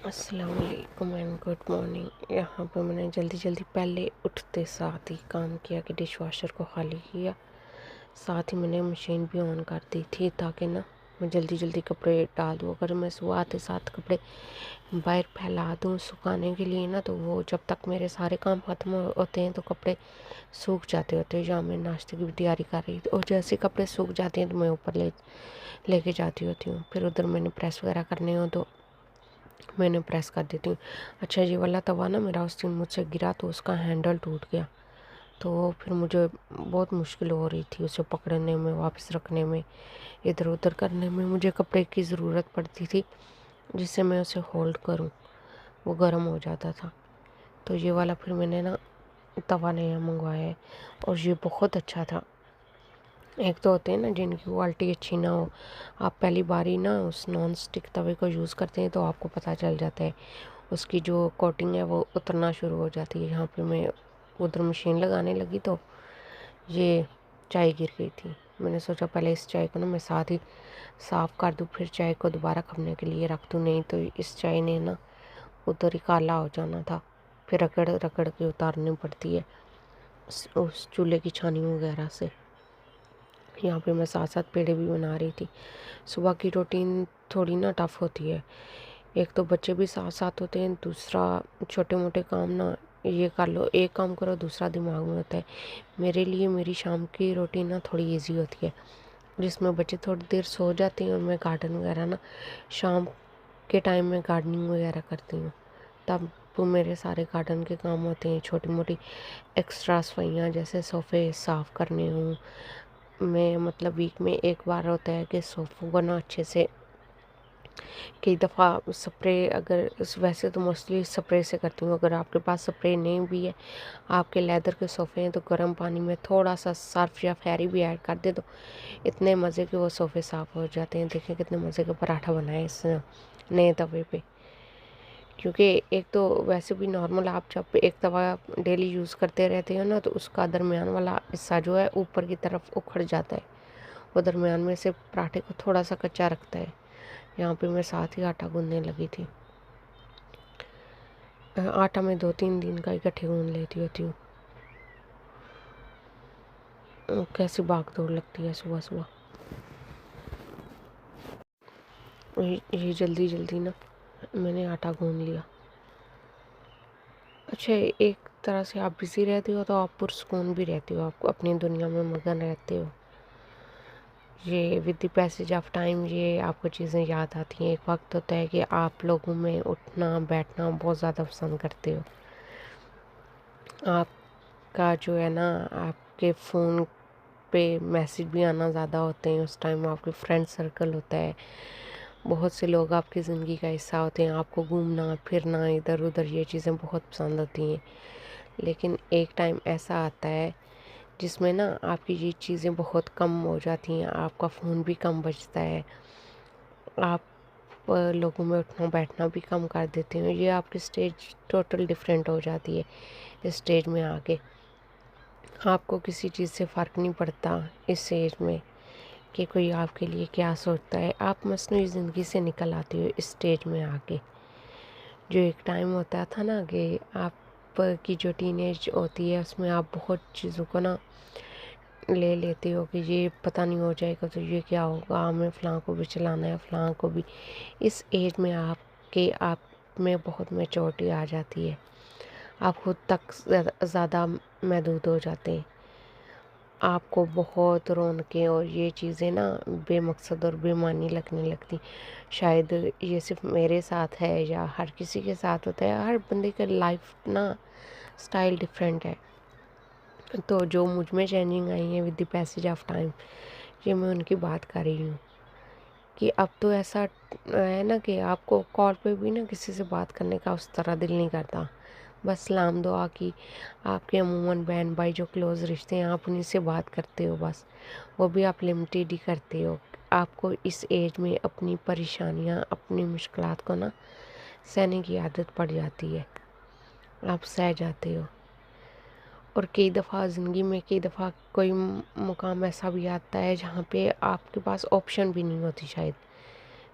السلام علیکم and good morning. یہاں پہ میں نے جلدی پہلے اٹھتے ساتھ ہی کام کیا کہ ڈش واشر کو خالی کیا، ساتھ ہی میں نے مشین بھی آن کر دی تھی تاکہ نا میں جلدی کپڑے ڈال دوں۔ اگر میں صبح آتے ساتھ کپڑے باہر پھیلا دوں سکھانے کے لیے نا تو وہ جب تک میرے سارے کام ختم ہوتے ہیں تو کپڑے سوکھ جاتے ہوتے ہیں۔ جہاں میں ناشتے کی بھی تیاری کر رہی تھی اور جیسے کپڑے سوکھ جاتے ہیں تو میں اوپر لے کے جاتی ہوتی ہوں، پھر ادھر میں نے پریس وغیرہ کرنے ہوں تو میں نے پریس کر دیتی ہوں۔ اچھا یہ والا توا نا میرا اس دن مجھ سے گرا تو اس کا ہینڈل ٹوٹ گیا، تو پھر مجھے بہت مشکل ہو رہی تھی اسے پکڑنے میں، واپس رکھنے میں، ادھر ادھر کرنے میں۔ مجھے کپڑے کی ضرورت پڑتی تھی جس سے میں اسے ہولڈ کروں، وہ گرم ہو جاتا تھا۔ تو یہ والا پھر میں نے نا توا نیا منگوایا ہے اور یہ بہت اچھا تھا۔ ایک تو ہوتے ہیں نا جن کی کوالٹی اچھی نہ ہو، آپ پہلی باری نا اس نان سٹک توے کو یوز کرتے ہیں تو آپ کو پتہ چل جاتا ہے اس کی جو کوٹنگ ہے وہ اترنا شروع ہو جاتی ہے۔ یہاں پہ میں ادھر مشین لگانے لگی تو یہ چائے گر گئی تھی۔ میں نے سوچا پہلے اس چائے کو نا میں ساتھ ہی صاف کر دوں، پھر چائے کو دوبارہ کھپنے کے لیے رکھ دوں، نہیں تو اس چائے نے نا ادھر ہی کالا ہو جانا تھا، پھر رگڑ کے اتارنی پڑتی ہے اس چولہے کی چھانی وغیرہ سے۔ یہاں پہ میں ساتھ پیڑے بھی بنا رہی تھی۔ صبح کی روٹین تھوڑی نا ٹف ہوتی ہے، ایک تو بچے بھی ساتھ ہوتے ہیں، دوسرا چھوٹے موٹے کام نا یہ کر لو، ایک کام کرو دوسرا دماغ میں ہوتا ہے۔ میرے لیے میری شام کی روٹین نا تھوڑی ایزی ہوتی ہے جس میں بچے تھوڑی دیر سو جاتے ہیں اور میں گارڈن وغیرہ نا شام کے ٹائم میں گارڈننگ وغیرہ کرتی ہوں، تب وہ میرے سارے گارڈن کے کام ہوتے ہیں۔ چھوٹی موٹی ایکسٹرا صفائیاں جیسے صوفے صاف کرنے ہوں، میں مطلب ویک میں ایک بار ہوتا ہے کہ صوفوں کو نا اچھے سے کئی دفعہ سپرے، اگر ویسے تو موسٹلی سپرے سے کرتی ہوں، اگر آپ کے پاس سپرے نہیں بھی ہے، آپ کے لیدر کے صوفے ہیں تو گرم پانی میں تھوڑا سا سرف یا فیری بھی ایڈ کر دے تو اتنے مزے کے وہ صوفے صاف ہو جاتے ہیں۔ دیکھیں کتنے مزے کا پراٹھا بنا ہے اس نئے توے پہ، کیونکہ ایک تو ویسے بھی نارمل آپ جب ایک توا ڈیلی یوز کرتے رہتے ہو نا تو اس کا درمیان والا حصہ جو ہے اوپر کی طرف اکھڑ جاتا ہے، وہ درمیان میں سے پراٹھے کو تھوڑا سا کچا رکھتا ہے۔ یہاں پہ میں ساتھ ہی آٹا گوندنے لگی تھی، آٹا میں 2-3 دن کا اکٹھے گوندھ لیتی ہوتی ہوں۔ کیسی بھاگ دوڑ لگتی ہے صبح صبح۔ یہ جلدی نا میں نے آٹا گوندھ لیا۔ اچھا ایک طرح سے آپ بزی رہتے ہو تو آپ پرسکون بھی رہتے ہو، آپ اپنی دنیا میں مگن رہتے ہو۔ یہ with the passage of time یہ آپ کو چیزیں یاد آتی ہیں۔ ایک وقت ہوتا ہے کہ آپ لوگوں میں اٹھنا بیٹھنا بہت زیادہ پسند کرتے ہو، آپ کا جو ہے نا آپ کے فون پہ میسیج بھی آنا زیادہ ہوتے ہیں، اس ٹائم آپ کے فرینڈ سرکل ہوتا ہے، بہت سے لوگ آپ کی زندگی کا حصہ ہوتے ہیں، آپ کو گھومنا پھرنا ادھر ادھر یہ چیزیں بہت پسند ہوتی ہیں۔ لیکن ایک ٹائم ایسا آتا ہے جس میں نا آپ کی یہ چیزیں بہت کم ہو جاتی ہیں، آپ کا فون بھی کم بجتا ہے، آپ لوگوں میں اٹھنا بیٹھنا بھی کم کر دیتے ہیں۔ یہ آپ کی سٹیج ٹوٹل ڈیفرنٹ ہو جاتی ہے۔ اس سٹیج میں آ کے آپ کو کسی چیز سے فرق نہیں پڑتا اس ایج میں کہ کوئی آپ کے لیے کیا سوچتا ہے، آپ مصنوعی زندگی سے نکل آتے ہو اس سٹیج میں آ کے۔ جو ایک ٹائم ہوتا تھا نا کہ آپ کی جو ٹین ایج ہوتی ہے اس میں آپ بہت چیزوں کو نا لے لیتے ہو کہ یہ پتہ نہیں ہو جائے گا تو یہ کیا ہوگا، ہمیں فلاں کو بھی چلانا ہے فلاں کو بھی۔ اس ایج میں آپ میں بہت میچورٹی آ جاتی ہے، آپ خود تک زیادہ محدود ہو جاتے ہیں، آپ کو بہت رونقیں اور یہ چیزیں نا بے مقصد اور بے معنی لگنے لگتی۔ شاید یہ صرف میرے ساتھ ہے یا ہر کسی کے ساتھ ہوتا ہے، ہر بندے کا لائف نا سٹائل ڈیفرنٹ ہے۔ تو جو مجھ میں چینجنگ آئی ہیں with the passage of time, یہ میں ان کی بات کر رہی ہوں کہ اب تو ایسا ہے نا کہ آپ کو کال پہ بھی نا کسی سے بات کرنے کا اس طرح دل نہیں کرتا، بس سلام دعا کی، آپ کے عموماً بہن بھائی جو کلوز رشتے ہیں آپ انہیں سے بات کرتے ہو، بس وہ بھی آپ لمیٹیڈ ہی کرتے ہو۔ آپ کو اس ایج میں اپنی پریشانیاں اپنی مشکلات کو نا سہنے کی عادت پڑ جاتی ہے، آپ سہ جاتے ہو۔ اور کئی دفعہ زندگی میں کوئی مقام ایسا بھی آتا ہے جہاں پہ آپ کے پاس آپشن بھی نہیں ہوتی شاید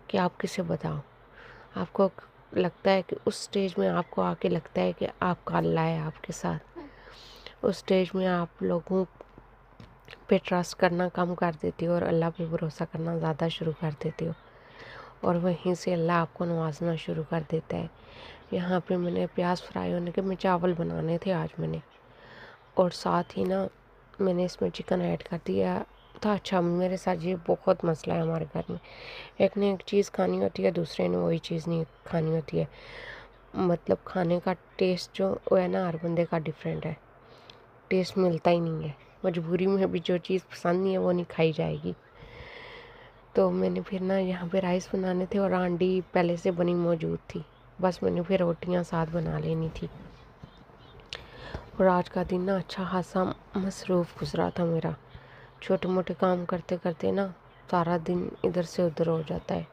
کہ آپ کسے بتاؤ، آپ کو لگتا ہے کہ اس سٹیج میں آپ کو آ کے لگتا ہے کہ آپ کا اللہ ہے آپ کے ساتھ، اس سٹیج میں آپ لوگوں پہ ٹرسٹ کرنا کم کر دیتی ہو اور اللہ پہ بھروسہ کرنا زیادہ شروع کر دیتی ہو، اور وہیں سے اللہ آپ کو نوازنا شروع کر دیتا ہے۔ یہاں پہ میں نے پیاز فرائی ہونے کے میں چاول بنانے تھے آج میں نے، اور ساتھ ہی نا میں نے اس میں چکن ایڈ کر دیا تھا۔ اچھا میرے ساتھ یہ بہت مسئلہ ہے ہمارے گھر میں، ایک نے ایک چیز کھانی ہوتی ہے، دوسرے نے وہی چیز نہیں کھانی ہوتی ہے، مطلب کھانے کا ٹیسٹ جو ہے نا ہر بندے کا ڈیفرنٹ ہے، ٹیسٹ ملتا ہی نہیں ہے، مجبوری میں بھی جو چیز پسند نہیں ہے وہ نہیں کھائی جائے گی۔ تو میں نے پھر نا یہاں پہ رائس بنانے تھے اور ہانڈی پہلے سے بنی موجود تھی، بس میں نے پھر روٹیاں ساتھ بنا لینی تھی، اور آج کا دن نا اچھا خاصا مصروف گزرا تھا میرا، چھوٹے موٹے کام کرتے کرتے نا سارا دن ادھر سے ادھر ہو جاتا ہے۔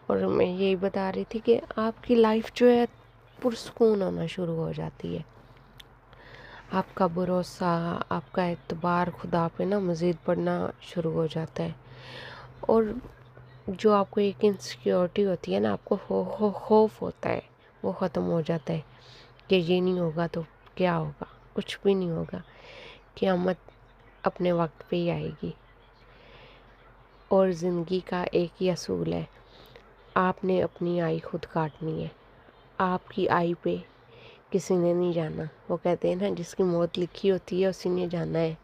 اور میں یہی بتا رہی تھی کہ آپ کی لائف جو ہے پرسکون ہونا شروع ہو جاتی ہے، آپ کا بھروسہ، آپ کا اعتبار خدا پہ نا مزید بڑھنا شروع ہو جاتا ہے، اور جو آپ کو ایک انسیکیورٹی ہوتی ہے نا، آپ کو خوف ہوتا ہے، وہ ختم ہو جاتا ہے کہ یہ نہیں ہوگا تو کیا ہوگا، کچھ بھی نہیں ہوگا، قیامت اپنے وقت پہ ہی آئے گی۔ اور زندگی کا ایک ہی اصول ہے، آپ نے اپنی آئی خود کاٹنی ہے، آپ کی آئی پہ کسی نے نہیں جانا۔ وہ کہتے ہیں نا جس کی موت لکھی ہوتی ہے اسی نے جانا ہے،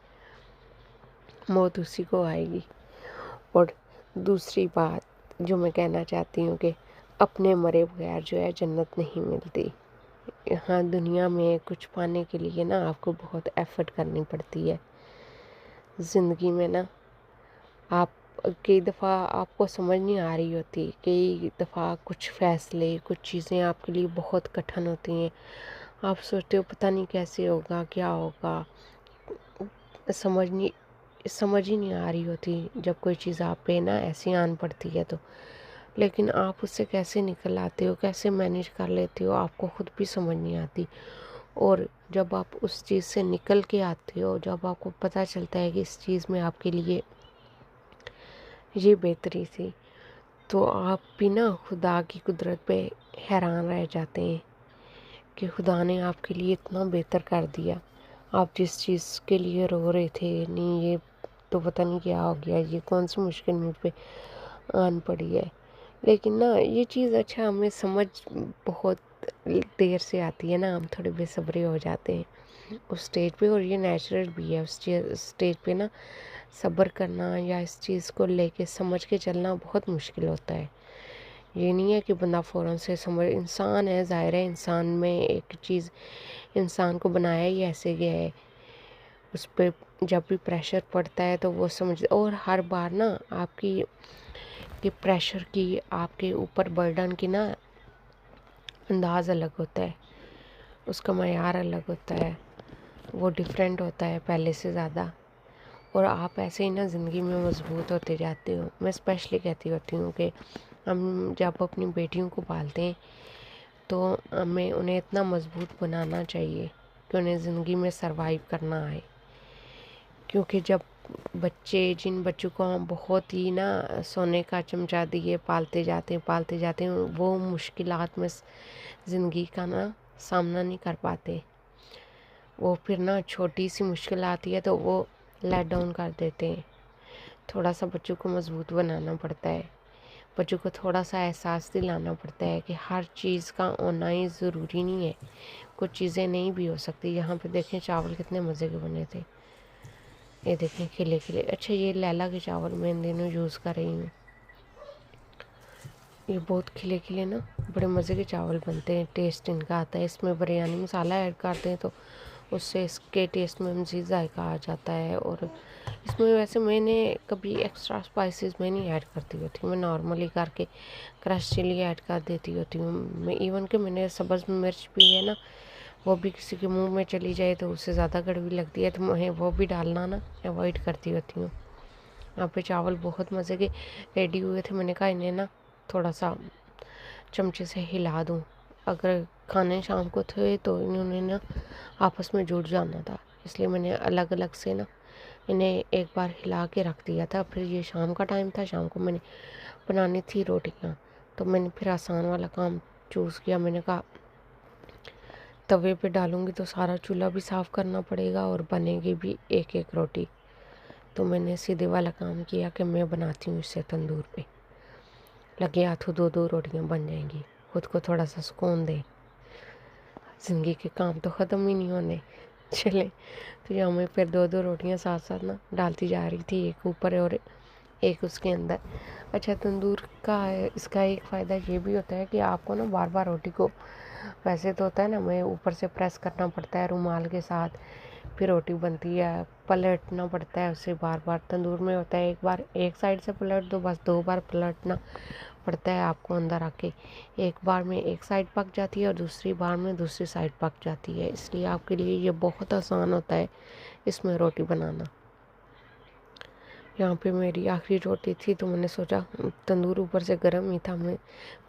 موت اسی کو آئے گی۔ اور دوسری بات جو میں کہنا چاہتی ہوں کہ اپنے مرے بغیر جو ہے جنت نہیں ملتی۔ یہاں دنیا میں کچھ پانے کے لیے نا آپ کو بہت ایفرٹ کرنی پڑتی ہے۔ زندگی میں نا آپ کئی دفعہ آپ کو سمجھ نہیں آ رہی ہوتی، کئی دفعہ کچھ فیصلے، کچھ چیزیں آپ کے لیے بہت کٹھن ہوتی ہیں، آپ سوچتے ہو پتہ نہیں کیسے ہوگا، کیا ہوگا، سمجھ ہی نہیں آ رہی ہوتی جب کوئی چیز آپ پہ نا ایسی آن پڑتی ہے تو، لیکن آپ اس سے کیسے نکل آتے ہو، کیسے مینیج کر لیتے ہو، آپ کو خود بھی سمجھ نہیں آتی۔ اور جب آپ اس چیز سے نکل کے آتے ہو، جب آپ کو پتہ چلتا ہے کہ اس چیز میں آپ کے لیے یہ بہتری تھی، تو آپ بھی نا خدا کی قدرت پہ حیران رہ جاتے ہیں کہ خدا نے آپ کے لیے اتنا بہتر کر دیا۔ آپ جس چیز کے لیے رو رہے تھے، نہیں یہ تو پتہ نہیں کیا ہو گیا، یہ کون سی مشکل مجھ پہ آن پڑی ہے، لیکن نا یہ چیز اچھا ہمیں سمجھ بہت دیر سے آتی ہے نا، ہم تھوڑے بے صبرے ہو جاتے ہیں اس سٹیج پہ، اور یہ نیچرل بھی ہے اس سٹیج پہ نا صبر کرنا یا اس چیز کو لے کے سمجھ کے چلنا بہت مشکل ہوتا ہے۔ یہ نہیں ہے کہ بندہ فوراً سے سمجھ، انسان ہے، ظاہر ہے انسان میں ایک چیز، انسان کو بنایا ہی ایسے گیا ہے، اس پہ جب بھی پریشر پڑتا ہے تو وہ سمجھ، اور ہر بار نا آپ کی کہ پریشر کی، آپ کے اوپر برڈن کی نا انداز الگ ہوتا ہے، اس کا معیار الگ ہوتا ہے، وہ ڈیفرنٹ ہوتا ہے پہلے سے زیادہ، اور آپ ایسے ہی نا زندگی میں مضبوط ہوتے جاتے ہو۔ میں اسپیشلی کہتی ہوتی ہوں کہ ہم جب اپنی بیٹیوں کو پالتے ہیں تو ہمیں انہیں اتنا مضبوط بنانا چاہیے کہ انہیں زندگی میں سروائیو کرنا آئے، کیونکہ جب جن بچوں کو ہم بہت ہی نا سونے کا چمچہ دیے پالتے جاتے ہیں، وہ مشکلات میں زندگی کا نا سامنا نہیں کر پاتے، وہ پھر نا چھوٹی سی مشکل آتی ہے تو وہ لیٹ ڈاؤن کر دیتے ہیں۔ تھوڑا سا بچوں کو مضبوط بنانا پڑتا ہے، بچوں کو تھوڑا سا احساس دلانا پڑتا ہے کہ ہر چیز کا ہونا ہی ضروری نہیں ہے، کچھ چیزیں نہیں بھی ہو سکتی۔ یہاں پہ دیکھیں چاول کتنے مزے کے بنے تھے، یہ دیکھیں کھلے کھلے، اچھا یہ لیلا کے چاول میں ان دنوں یوز کر رہی ہوں، یہ بہت کھلے کھلے نا بڑے مزے کے چاول بنتے ہیں، ٹیسٹ ان کا آتا ہے۔ اس میں بریانی مسالہ ایڈ کرتے ہیں تو اس سے اس کے ٹیسٹ میں مزید ذائقہ آ جاتا ہے، اور اس میں ویسے میں نے کبھی ایکسٹرا اسپائسیز میں نہیں ایڈ کرتی ہوتی، میں نارملی کر کے کرش چلی ایڈ کر دیتی ہوتی ہوں، میں ایون کہ میں نے سبز مرچ بھی ہے نا، وہ بھی کسی کے منہ میں چلی جائے تو اس سے زیادہ کڑوی لگتی ہے تو میں وہ بھی ڈالنا نا اوائڈ کرتی ہوتی ہوں۔ یہاں پہ چاول بہت مزے کے ریڈی ہوئے تھے، میں نے کہا انہیں نا تھوڑا سا چمچے سے ہلا دوں، اگر کھانے شام کو تھے تو انہوں نے نا آپس میں جڑ جانا تھا، اس لیے میں نے الگ الگ سے نا انہیں ایک بار ہلا کے رکھ دیا تھا۔ پھر یہ شام کا ٹائم تھا، شام کو میں نے بنانی تھی روٹیاں، تو میں نے پھر آسان والا کام چوز کیا. میں نے کہا توے پہ ڈالوں گی تو سارا چولہا بھی صاف کرنا پڑے گا اور بنے گی بھی ایک ایک روٹی. تو میں نے سیدھے والا کام کیا کہ میں بناتی ہوں اسے تندور پہ. لگے ہاتھوں 2 روٹیاں بن جائیں گی. خود کو تھوڑا سا سکون دیں. زندگی کے کام تو ختم ہی نہیں ہونے. چلے تو یہاں میں پھر 2 روٹیاں ساتھ ساتھ نا ڈالتی جا رہی تھی, ایک اوپر اور ایک اس کے اندر. اچھا تندور کا اس کا ایک فائدہ یہ بھی ہوتا ہے کہ آپ کو نا بار بار روٹی کو, ویسے تو ہوتا ہے نا ہمیں اوپر سے پریس کرنا پڑتا ہے رومال کے ساتھ, پھر روٹی بنتی ہے, پلٹنا پڑتا ہے اسے بار بار. تندور میں ہوتا ہے ایک بار ایک سائڈ سے پلٹ دو, بس 2 بار پلٹنا پڑتا ہے آپ کو اندر آ کے. ایک بار میں ایک سائڈ پک جاتی ہے اور دوسری بار میں دوسری سائڈ پک جاتی ہے, اس لیے آپ کے لیے یہ بہت آسان ہوتا ہے اس میں روٹی بنانا. یہاں پہ میری آخری روٹی تھی تو میں نے سوچا تندور اوپر سے گرم ہی تھا, میں